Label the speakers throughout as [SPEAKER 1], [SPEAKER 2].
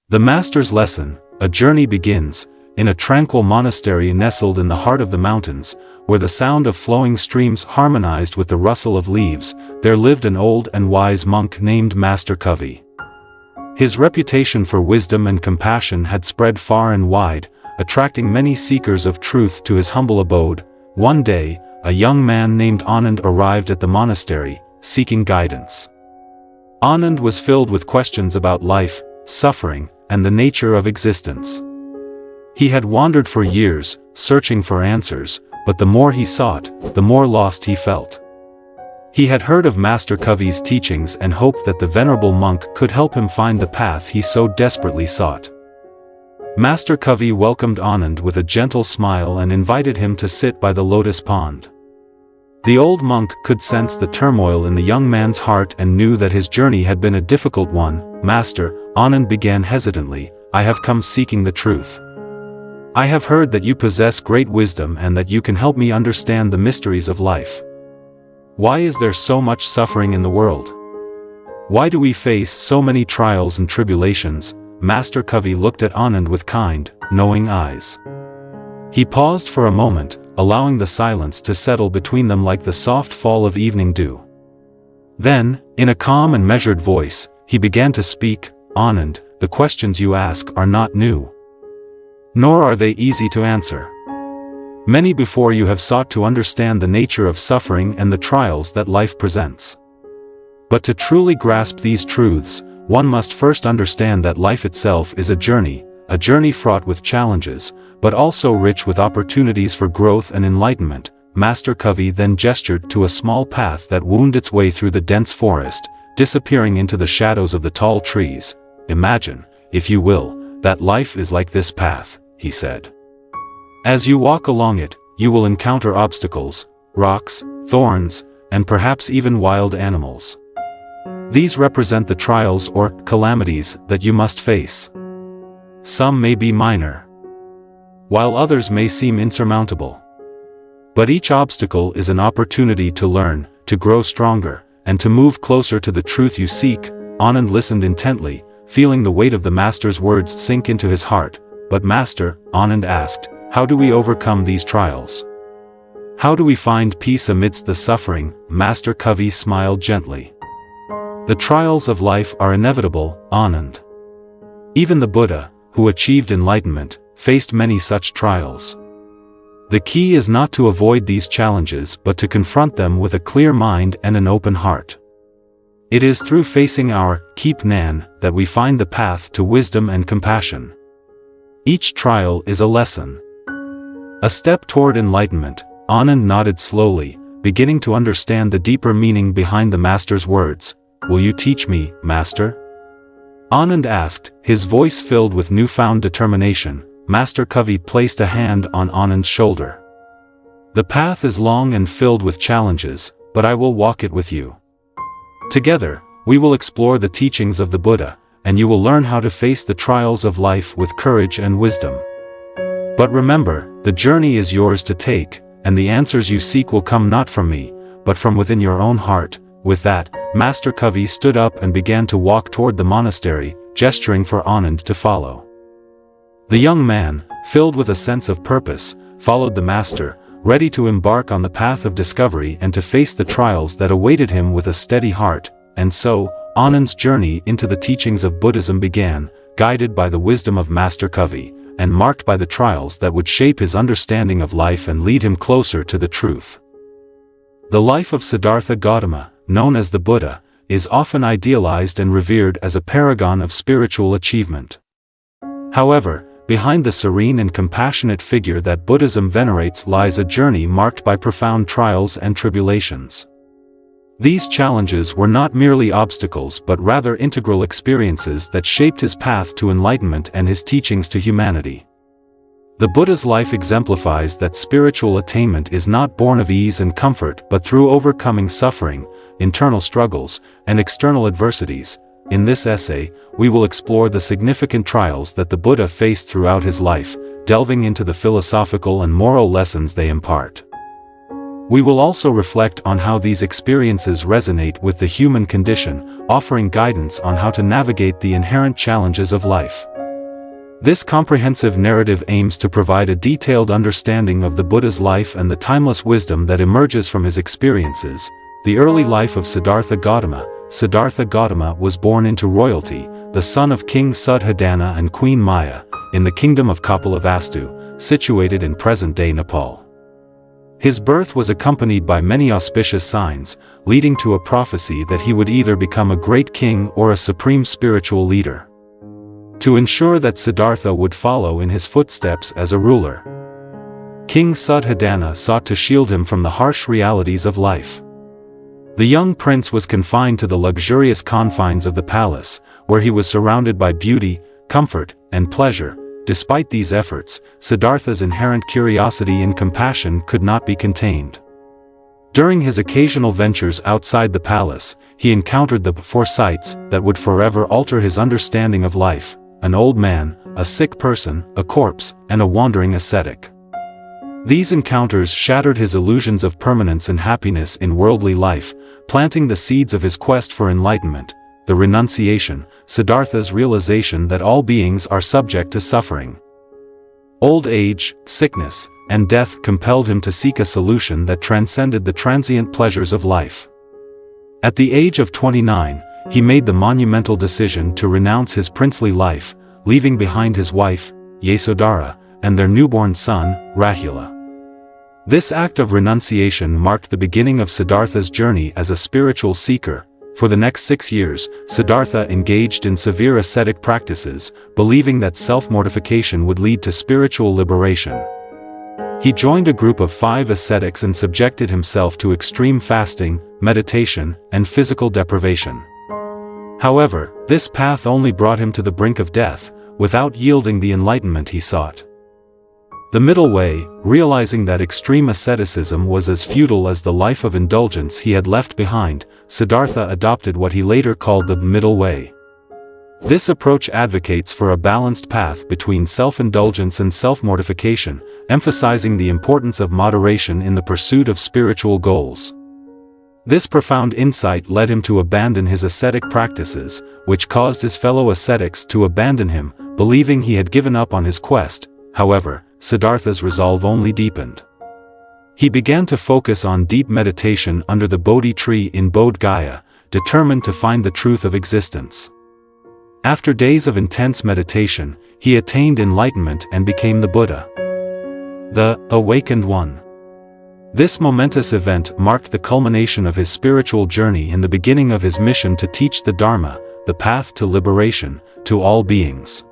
[SPEAKER 1] The Master's lesson, a journey begins, in a tranquil monastery nestled in the heart of the mountains, where the sound of flowing streams harmonized with the rustle of leaves. There lived an old and wise monk named Master Kavi. His reputation for wisdom and compassion had spread far and wide, attracting many seekers of truth to his humble abode. One day, a young man named Anand arrived at the monastery, seeking guidance. Anand was filled with questions about life, suffering, and the nature of existence. He had wandered for years, searching for answers, but the more he sought, the more lost he felt. He had heard of Master Kavi's teachings and hoped that the venerable monk could help him find the path he so desperately sought. Master Kavi welcomed Anand with a gentle smile and invited him to sit by the lotus pond. The old monk could sense the turmoil in the young man's heart and knew that his journey had been a difficult one. "Master," Anand began hesitantly, "I have come seeking the truth. I have heard that you possess great wisdom and that you can help me understand the mysteries of life. Why is there so much suffering in the world? Why do we face so many trials and tribulations?" Master Kavi looked at Anand with kind, knowing eyes. He paused for a moment, allowing the silence to settle between them like the soft fall of evening dew. Then, in a calm and measured voice, he began to speak. "Anand, the questions you ask are not new. Nor are they easy to answer. Many before you have sought to understand the nature of suffering and the trials that life presents. But to truly grasp these truths, one must first understand that life itself is a journey fraught with challenges, but also rich with opportunities for growth and enlightenment." Master Kavi then gestured to a small path that wound its way through the dense forest, disappearing into the shadows of the tall trees. "Imagine, if you will, that life is like this path," he said. "As you walk along it, you will encounter obstacles, rocks, thorns, and perhaps even wild animals. These represent the trials or calamities that you must face. Some may be minor, while others may seem insurmountable. But each obstacle is an opportunity to learn, to grow stronger, and to move closer to the truth you seek." Anand listened intently, feeling the weight of the Master's words sink into his heart. "But Master," Anand asked, "how do we overcome these trials? How do we find peace amidst the suffering?" Master Kavi smiled gently. "The trials of life are inevitable, Anand. Even the Buddha, who achieved enlightenment, faced many such trials. The key is not to avoid these challenges but to confront them with a clear mind and an open heart. It is through facing our keep nan that we find the path to wisdom and compassion. Each trial is a lesson, a step toward enlightenment." Anand nodded slowly, beginning to understand the deeper meaning behind the Master's words. "Will you teach me, Master?" Anand asked, his voice filled with newfound determination. Master Kavi placed a hand on Anand's shoulder. "The path is long and filled with challenges, but I will walk it with you. Together, we will explore the teachings of the Buddha, and you will learn how to face the trials of life with courage and wisdom. But remember, the journey is yours to take, and the answers you seek will come not from me, but from within your own heart." With that, Master Kavi stood up and began to walk toward the monastery, gesturing for Anand to follow. The young man, filled with a sense of purpose, followed the Master, ready to embark on the path of discovery and to face the trials that awaited him with a steady heart. And so, Anand's journey into the teachings of Buddhism began, guided by the wisdom of Master Kavi, and marked by the trials that would shape his understanding of life and lead him closer to the truth. The life of Siddhartha Gautama, known as the Buddha, is often idealized and revered as a paragon of spiritual achievement. However, behind the serene and compassionate figure that Buddhism venerates lies a journey marked by profound trials and tribulations. These challenges were not merely obstacles but rather integral experiences that shaped his path to enlightenment and his teachings to humanity. The Buddha's life exemplifies that spiritual attainment is not born of ease and comfort but through overcoming suffering, internal struggles, and external adversities. In this essay, we will explore the significant trials that the Buddha faced throughout his life, delving into the philosophical and moral lessons they impart. We will also reflect on how these experiences resonate with the human condition, offering guidance on how to navigate the inherent challenges of life. This comprehensive narrative aims to provide a detailed understanding of the Buddha's life and the timeless wisdom that emerges from his experiences. The early life of Siddhartha Gautama. Siddhartha Gautama was born into royalty, the son of King Suddhodana and Queen Maya, in the kingdom of Kapilavastu, situated in present-day Nepal. His birth was accompanied by many auspicious signs, leading to a prophecy that he would either become a great king or a supreme spiritual leader. To ensure that Siddhartha would follow in his footsteps as a ruler, King Suddhodana sought to shield him from the harsh realities of life. The young prince was confined to the luxurious confines of the palace, where he was surrounded by beauty, comfort, and pleasure. Despite these efforts, Siddhartha's inherent curiosity and compassion could not be contained. During his occasional ventures outside the palace, he encountered the four sights that would forever alter his understanding of life: an old man, a sick person, a corpse, and a wandering ascetic. These encounters shattered his illusions of permanence and happiness in worldly life, planting the seeds of his quest for enlightenment. The renunciation, Siddhartha's realization that all beings are subject to suffering. Old age, sickness, and death compelled him to seek a solution that transcended the transient pleasures of life. At the age of 29, he made the monumental decision to renounce his princely life, leaving behind his wife, Yasodhara, and their newborn son, Rahula. This act of renunciation marked the beginning of Siddhartha's journey as a spiritual seeker. For the next 6 years, Siddhartha engaged in severe ascetic practices, believing that self-mortification would lead to spiritual liberation. He joined a group of 5 ascetics and subjected himself to extreme fasting, meditation, and physical deprivation. However, this path only brought him to the brink of death, without yielding the enlightenment he sought. The middle way, realizing that extreme asceticism was as futile as the life of indulgence he had left behind, Siddhartha adopted what he later called the middle way. This approach advocates for a balanced path between self-indulgence and self-mortification, emphasizing the importance of moderation in the pursuit of spiritual goals. This profound insight led him to abandon his ascetic practices, which caused his fellow ascetics to abandon him, believing he had given up on his quest. However, Siddhartha's resolve only deepened. He began to focus on deep meditation under the Bodhi tree in Bodh Gaya, determined to find the truth of existence. After days of intense meditation, he attained enlightenment and became the Buddha, the Awakened One. This momentous event marked the culmination of his spiritual journey and the beginning of his mission to teach the Dharma, the path to liberation, to all beings.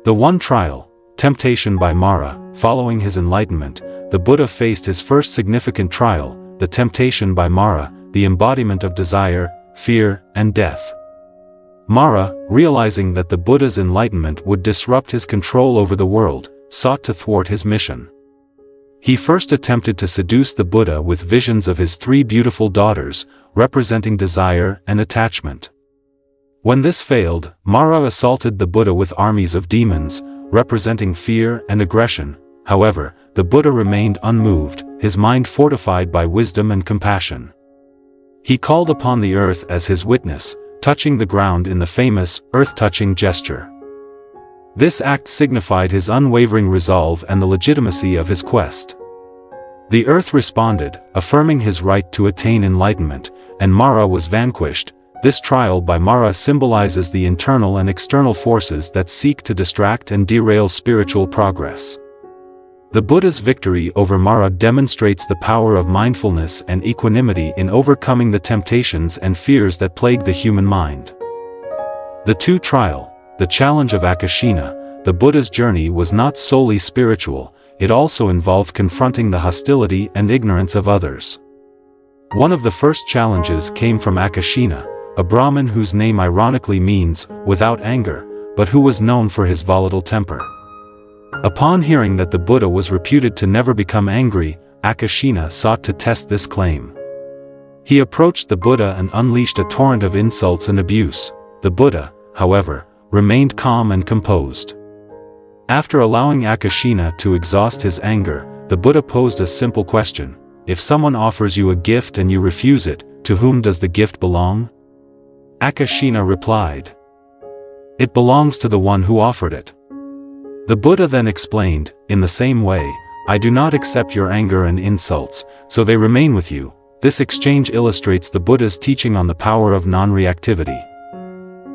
[SPEAKER 1] The one trial, temptation by Mara. Following his enlightenment, the Buddha faced his first significant trial, the temptation by Mara, the embodiment of desire, fear, and death. Mara, realizing that the Buddha's enlightenment would disrupt his control over the world, sought to thwart his mission. He first attempted to seduce the Buddha with visions of his 3 beautiful daughters, representing desire and attachment. When this failed, Mara assaulted the Buddha with armies of demons, representing fear and aggression. However, the Buddha remained unmoved, his mind fortified by wisdom and compassion. He called upon the earth as his witness, touching the ground in the famous earth-touching gesture. This act signified his unwavering resolve and the legitimacy of his quest. The earth responded, affirming his right to attain enlightenment, and Mara was vanquished. This trial by Mara symbolizes the internal and external forces that seek to distract and derail spiritual progress. The Buddha's victory over Mara demonstrates the power of mindfulness and equanimity in overcoming the temptations and fears that plague the human mind. The 2 trial, the challenge of Akoshina. The Buddha's journey was not solely spiritual, it also involved confronting the hostility and ignorance of others. One of the first challenges came from Akoshina, a Brahmin whose name ironically means, without anger, but who was known for his volatile temper. Upon hearing that the Buddha was reputed to never become angry, Akoshina sought to test this claim. He approached the Buddha and unleashed a torrent of insults and abuse. The Buddha, however, remained calm and composed. After allowing Akoshina to exhaust his anger, the Buddha posed a simple question: if someone offers you a gift and you refuse it, to whom does the gift belong? Akoshina replied, "It belongs to the one who offered it." The Buddha then explained, in the same way, I do not accept your anger and insults, so they remain with you. This exchange illustrates the Buddha's teaching on the power of non-reactivity.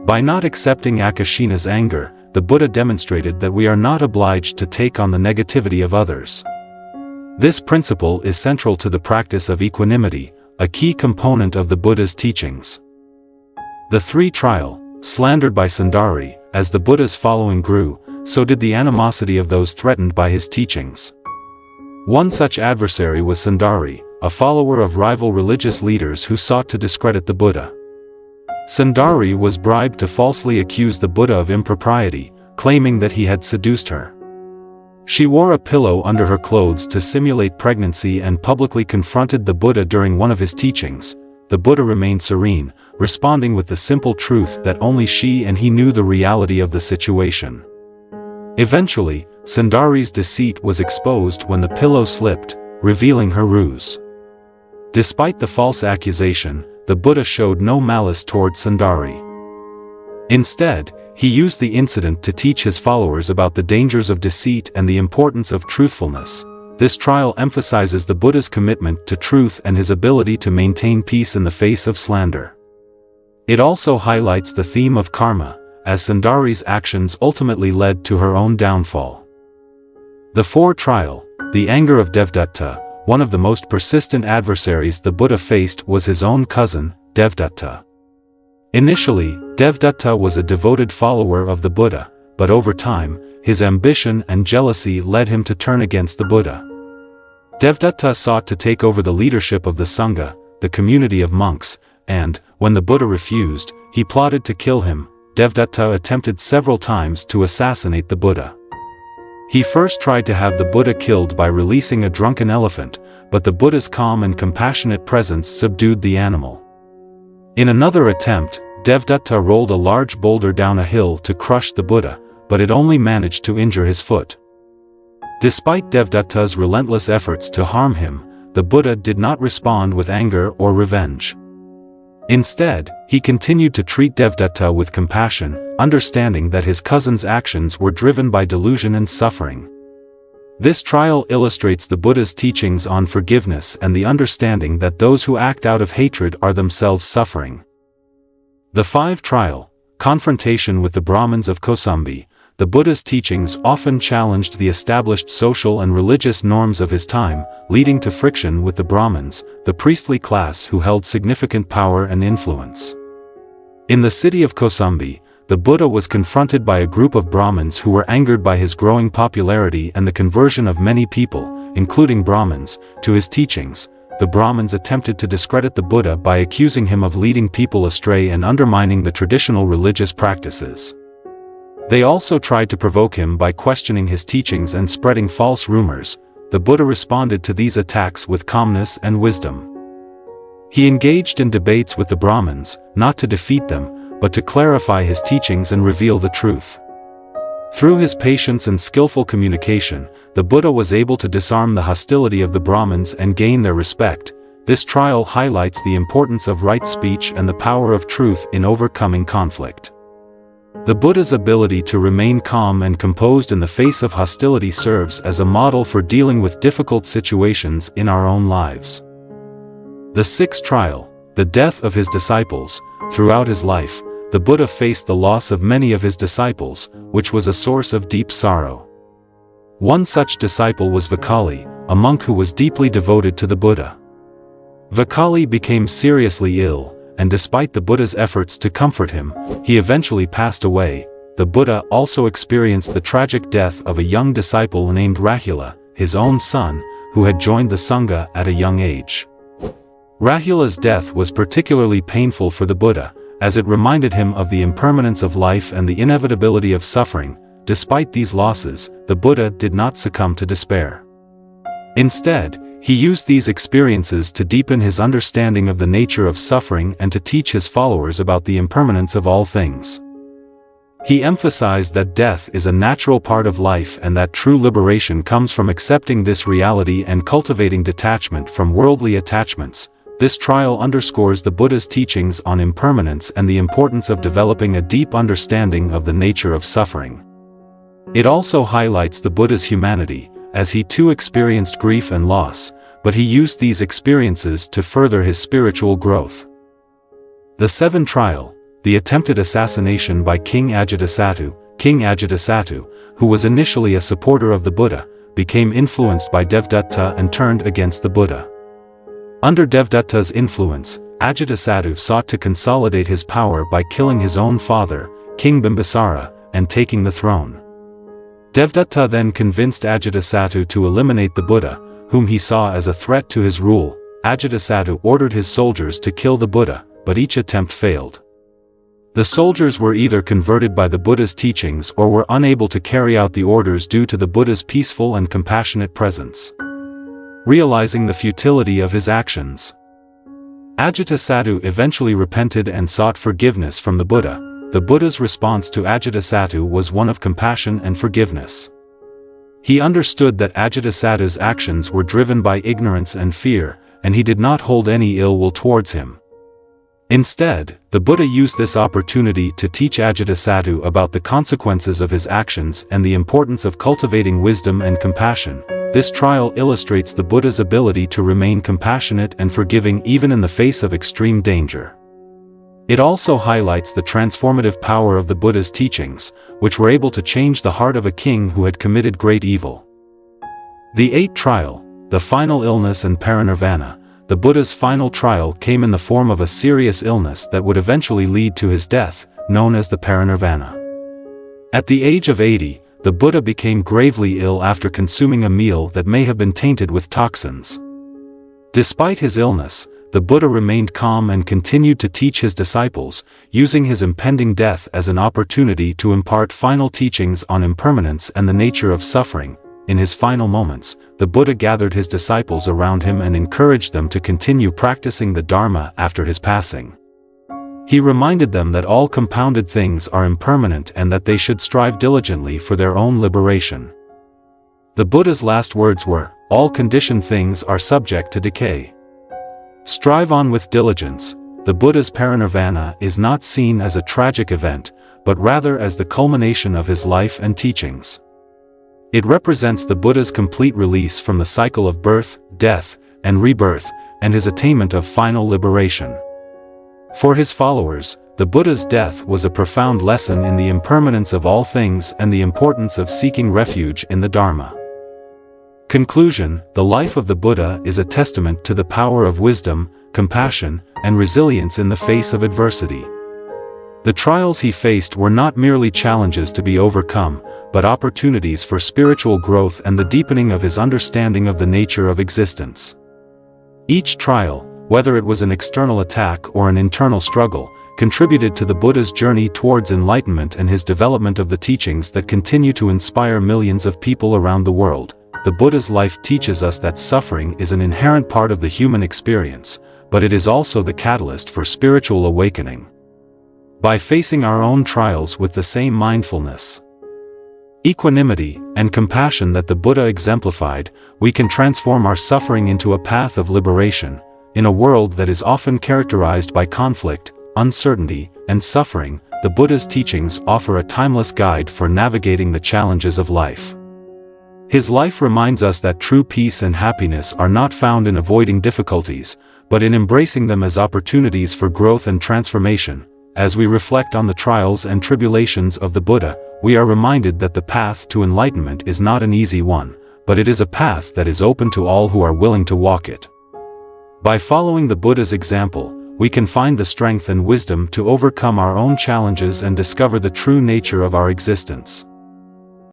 [SPEAKER 1] By not accepting Akoshina's anger, the Buddha demonstrated that we are not obliged to take on the negativity of others. This principle is central to the practice of equanimity, a key component of the Buddha's teachings. The 3 trial, slandered by Sundari, as the Buddha's following grew, so did the animosity of those threatened by his teachings. One such adversary was Sundari, a follower of rival religious leaders who sought to discredit the Buddha. Sundari was bribed to falsely accuse the Buddha of impropriety, claiming that he had seduced her. She wore a pillow under her clothes to simulate pregnancy and publicly confronted the Buddha during one of his teachings. The Buddha remained serene, responding with the simple truth that only she and he knew the reality of the situation. Eventually, Sundari's deceit was exposed when the pillow slipped, revealing her ruse. Despite the false accusation, the Buddha showed no malice toward Sundari. Instead, he used the incident to teach his followers about the dangers of deceit and the importance of truthfulness. This trial emphasizes the Buddha's commitment to truth and his ability to maintain peace in the face of slander. It also highlights the theme of karma, as Sundari's actions ultimately led to her own downfall. The 4 trial, the anger of Devadatta. One of the most persistent adversaries the Buddha faced was his own cousin, Devadatta. Initially, Devadatta was a devoted follower of the Buddha, but over time, his ambition and jealousy led him to turn against the Buddha. Devadatta sought to take over the leadership of the Sangha, the community of monks, and, when the Buddha refused, he plotted to kill him. Devadatta attempted several times to assassinate the Buddha. He first tried to have the Buddha killed by releasing a drunken elephant, but the Buddha's calm and compassionate presence subdued the animal. In another attempt, Devadatta rolled a large boulder down a hill to crush the Buddha, but it only managed to injure his foot. Despite Devadatta's relentless efforts to harm him, the Buddha did not respond with anger or revenge. Instead, he continued to treat Devadatta with compassion, understanding that his cousin's actions were driven by delusion and suffering. This trial illustrates the Buddha's teachings on forgiveness and the understanding that those who act out of hatred are themselves suffering. The 5 trial, confrontation with the Brahmins of Kosambi. The Buddha's teachings often challenged the established social and religious norms of his time, leading to friction with the Brahmins, the priestly class who held significant power and influence. In the city of Kosambi, the Buddha was confronted by a group of Brahmins who were angered by his growing popularity and the conversion of many people, including Brahmins, to his teachings. The Brahmins attempted to discredit the Buddha by accusing him of leading people astray and undermining the traditional religious practices. They also tried to provoke him by questioning his teachings and spreading false rumors. The Buddha responded to these attacks with calmness and wisdom. He engaged in debates with the Brahmins, not to defeat them, but to clarify his teachings and reveal the truth. Through his patience and skillful communication, the Buddha was able to disarm the hostility of the Brahmins and gain their respect. This trial highlights the importance of right speech and the power of truth in overcoming conflict. The Buddha's ability to remain calm and composed in the face of hostility serves as a model for dealing with difficult situations in our own lives. The 6th trial, the death of his disciples. Throughout his life, the Buddha faced the loss of many of his disciples, which was a source of deep sorrow. One such disciple was Vakali, a monk who was deeply devoted to the Buddha. Vakali became seriously ill, and despite the Buddha's efforts to comfort him, he eventually passed away. The Buddha also experienced the tragic death of a young disciple named Rahula, his own son, who had joined the Sangha at a young age. Rahula's death was particularly painful for the Buddha, as it reminded him of the impermanence of life and the inevitability of suffering. Despite these losses, the Buddha did not succumb to despair. Instead, he used these experiences to deepen his understanding of the nature of suffering and to teach his followers about the impermanence of all things. He emphasized that death is a natural part of life and that true liberation comes from accepting this reality and cultivating detachment from worldly attachments. This trial underscores the Buddha's teachings on impermanence and the importance of developing a deep understanding of the nature of suffering. It also highlights the Buddha's humanity, as he too experienced grief and loss, but he used these experiences to further his spiritual growth. The Seven Trial, the attempted assassination by King Ajatasattu, who was initially a supporter of the Buddha, became influenced by Devadatta and turned against the Buddha. Under Devadatta's influence, Ajatasattu sought to consolidate his power by killing his own father, King Bimbisara, and taking the throne. Devadatta then convinced Ajatasattu to eliminate the Buddha, whom he saw as a threat to his rule. Ajatasattu ordered his soldiers to kill the Buddha, but each attempt failed. The soldiers were either converted by the Buddha's teachings or were unable to carry out the orders due to the Buddha's peaceful and compassionate presence. Realizing the futility of his actions, Ajatasattu eventually repented and sought forgiveness from the Buddha. The Buddha's response to Ajatasattu was one of compassion and forgiveness. He understood that Ajatasattu's actions were driven by ignorance and fear, and he did not hold any ill will towards him. Instead, the Buddha used this opportunity to teach Ajatasattu about the consequences of his actions and the importance of cultivating wisdom and compassion. This trial illustrates the Buddha's ability to remain compassionate and forgiving even in the face of extreme danger. It also highlights the transformative power of the Buddha's teachings, which were able to change the heart of a king who had committed great evil. The Eighth Trial, the Final Illness and Parinirvana. The Buddha's final trial came in the form of a serious illness that would eventually lead to his death, known as the Parinirvana. At the age of 80, the Buddha became gravely ill after consuming a meal that may have been tainted with toxins. Despite his illness, the Buddha remained calm and continued to teach his disciples, using his impending death as an opportunity to impart final teachings on impermanence and the nature of suffering. In his final moments, the Buddha gathered his disciples around him and encouraged them to continue practicing the Dharma after his passing. He reminded them that all compounded things are impermanent and that they should strive diligently for their own liberation. The Buddha's last words were, "All conditioned things are subject to decay. Strive on with diligence." The Buddha's parinirvana is not seen as a tragic event, but rather as the culmination of his life and teachings. It represents the Buddha's complete release from the cycle of birth, death, and rebirth, and his attainment of final liberation. For his followers, the Buddha's death was a profound lesson in the impermanence of all things and the importance of seeking refuge in the Dharma. Conclusion: the life of the Buddha is a testament to the power of wisdom, compassion, and resilience in the face of adversity. The trials he faced were not merely challenges to be overcome, but opportunities for spiritual growth and the deepening of his understanding of the nature of existence. Each trial, whether it was an external attack or an internal struggle, contributed to the Buddha's journey towards enlightenment and his development of the teachings that continue to inspire millions of people around the world. The Buddha's life teaches us that suffering is an inherent part of the human experience, but it is also the catalyst for spiritual awakening. By facing our own trials with the same mindfulness, equanimity, and compassion that the Buddha exemplified, we can transform our suffering into a path of liberation. In a world that is often characterized by conflict, uncertainty, and suffering, the Buddha's teachings offer a timeless guide for navigating the challenges of life. His life reminds us that true peace and happiness are not found in avoiding difficulties, but in embracing them as opportunities for growth and transformation. As we reflect on the trials and tribulations of the Buddha, we are reminded that the path to enlightenment is not an easy one, but it is a path that is open to all who are willing to walk it. By following the Buddha's example, we can find the strength and wisdom to overcome our own challenges and discover the true nature of our existence.